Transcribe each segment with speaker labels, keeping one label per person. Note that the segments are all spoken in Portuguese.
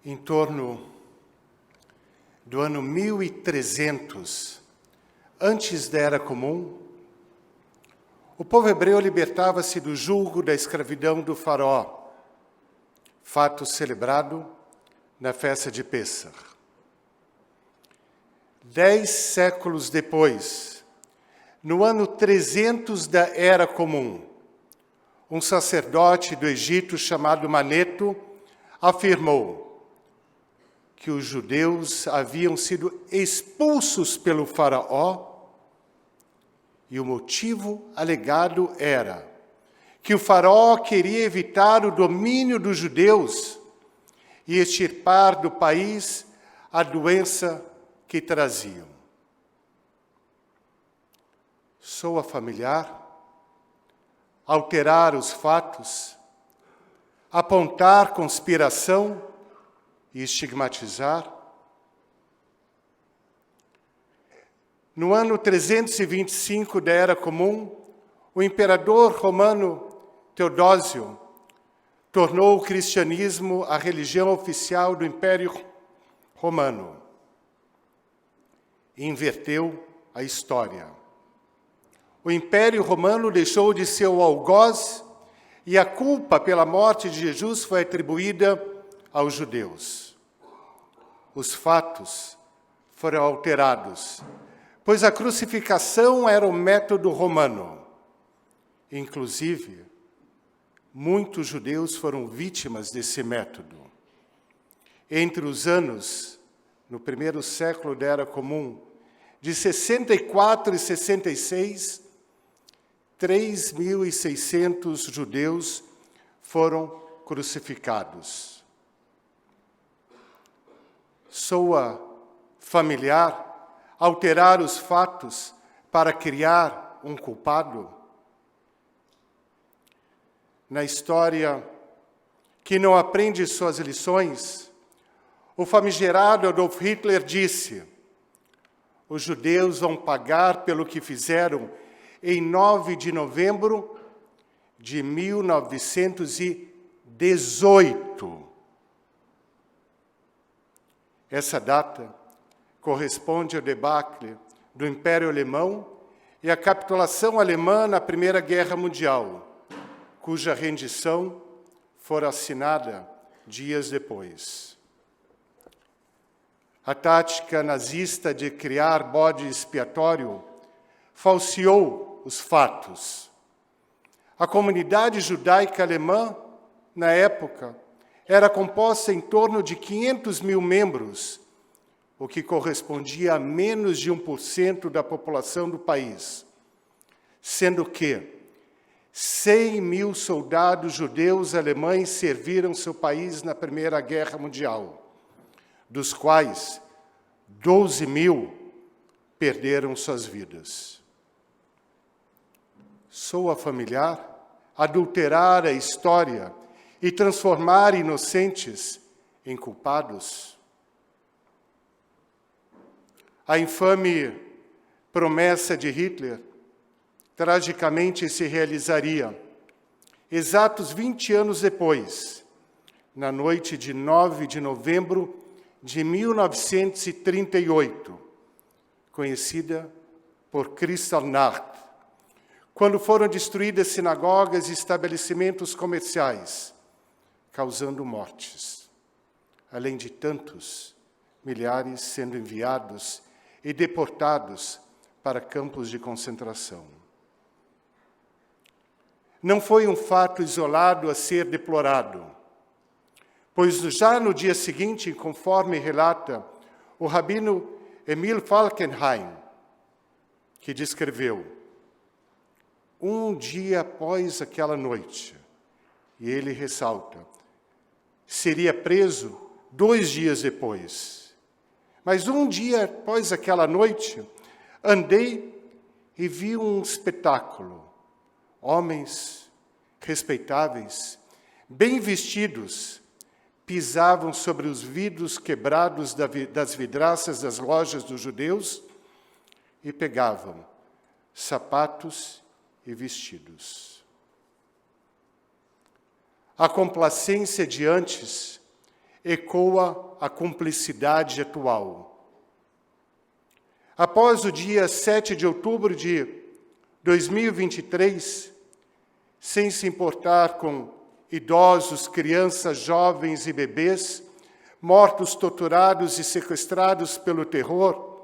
Speaker 1: em torno do ano 1300, antes da Era Comum, o povo hebreu libertava-se do jugo da escravidão do faraó, fato celebrado na festa de Pêssar. 10 séculos depois, no ano 300 da Era Comum, um sacerdote do Egito chamado Maneto afirmou que os judeus haviam sido expulsos pelo faraó e o motivo alegado era que o faraó queria evitar o domínio dos judeus e extirpar do país a doença que traziam. Soa familiar? Alterar os fatos? Apontar conspiração e estigmatizar? No ano 325 da Era Comum, o imperador romano Teodósio tornou o cristianismo a religião oficial do Império Romano e inverteu a história. O Império Romano deixou de ser o algoz e a culpa pela morte de Jesus foi atribuída aos judeus. Os fatos foram alterados, pois a crucificação era o método romano. Inclusive, muitos judeus foram vítimas desse método. Entre os anos, no primeiro século da Era Comum, de 64 e 66, 3.600 judeus foram crucificados. Soa familiar alterar os fatos para criar um culpado? Na história que não aprende suas lições, o famigerado Adolf Hitler disse: os judeus vão pagar pelo que fizeram em 9 de novembro de 1918. Essa data corresponde ao debacle do Império Alemão e à capitulação alemã na Primeira Guerra Mundial, cuja rendição fora assinada dias depois. A tática nazista de criar bode expiatório falseou os fatos. A comunidade judaica alemã, na época, era composta em torno de 500 mil membros, o que correspondia a menos de 1% da população do país, sendo que 100 mil soldados judeus alemães serviram seu país na Primeira Guerra Mundial, dos quais 12 mil perderam suas vidas. Soa familiar adulterar a história e transformar inocentes em culpados? A infame promessa de Hitler tragicamente se realizaria exatos 20 anos depois, na noite de 9 de novembro de 1938, conhecida por Kristallnacht, quando foram destruídas sinagogas e estabelecimentos comerciais, causando mortes, além de tantos milhares sendo enviados e deportados para campos de concentração. Não foi um fato isolado a ser deplorado, pois já no dia seguinte, conforme relata o rabino Emil Falkenhayn, que descreveu: um dia após aquela noite, e ele ressalta, seria preso 2 dias depois. Mas um dia após aquela noite, andei e vi um espetáculo. Homens respeitáveis, bem vestidos, pisavam sobre os vidros quebrados das vidraças das lojas dos judeus e pegavam sapatos e vestidos. A complacência de antes ecoa a cumplicidade atual. Após o dia 7 de outubro de 2023, sem se importar com idosos, crianças, jovens e bebês, mortos, torturados e sequestrados pelo terror,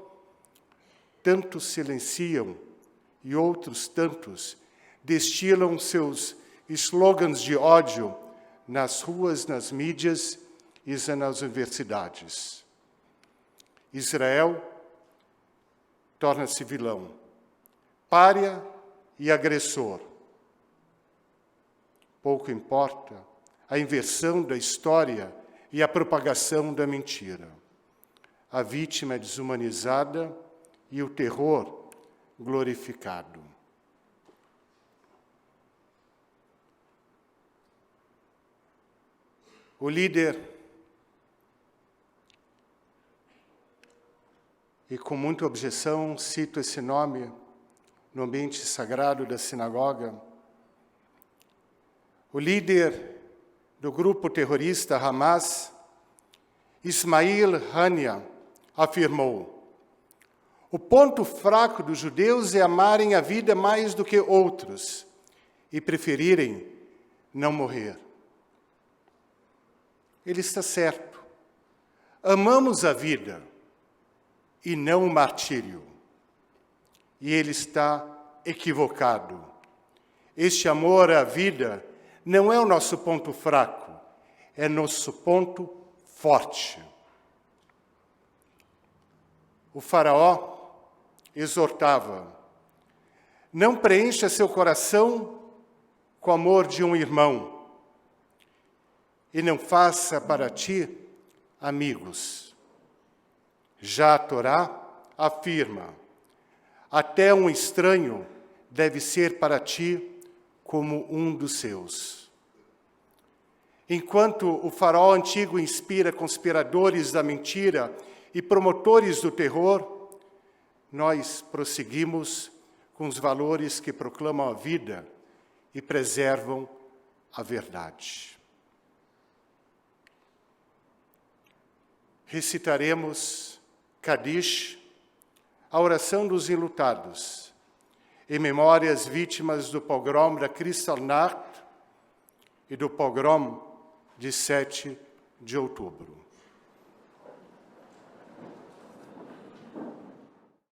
Speaker 1: tantos silenciam e outros tantos destilam seus slogans de ódio nas ruas, nas mídias e nas universidades. Israel torna-se vilão, pária e agressor. Pouco importa a inversão da história e a propagação da mentira. A vítima é desumanizada e o terror glorificado. O líder, e com muita objeção cito esse nome no ambiente sagrado da sinagoga, o líder do grupo terrorista Hamas, Ismail Haniyeh, afirmou: o ponto fraco dos judeus é amarem a vida mais do que outros e preferirem não morrer. Ele está certo. Amamos a vida e não o martírio. E ele está equivocado. Este amor à vida não é o nosso ponto fraco, é nosso ponto forte. O faraó exortava: não preencha seu coração com o amor de um irmão e não faça para ti amigos. Já a Torá afirma: até um estranho deve ser para ti como um dos seus. Enquanto o faraó antigo inspira conspiradores da mentira e promotores do terror, nós prosseguimos com os valores que proclamam a vida e preservam a verdade. Recitaremos Kadish, a oração dos enlutados, em memória às vítimas do pogrom da Kristallnacht e do pogrom de 7 de outubro.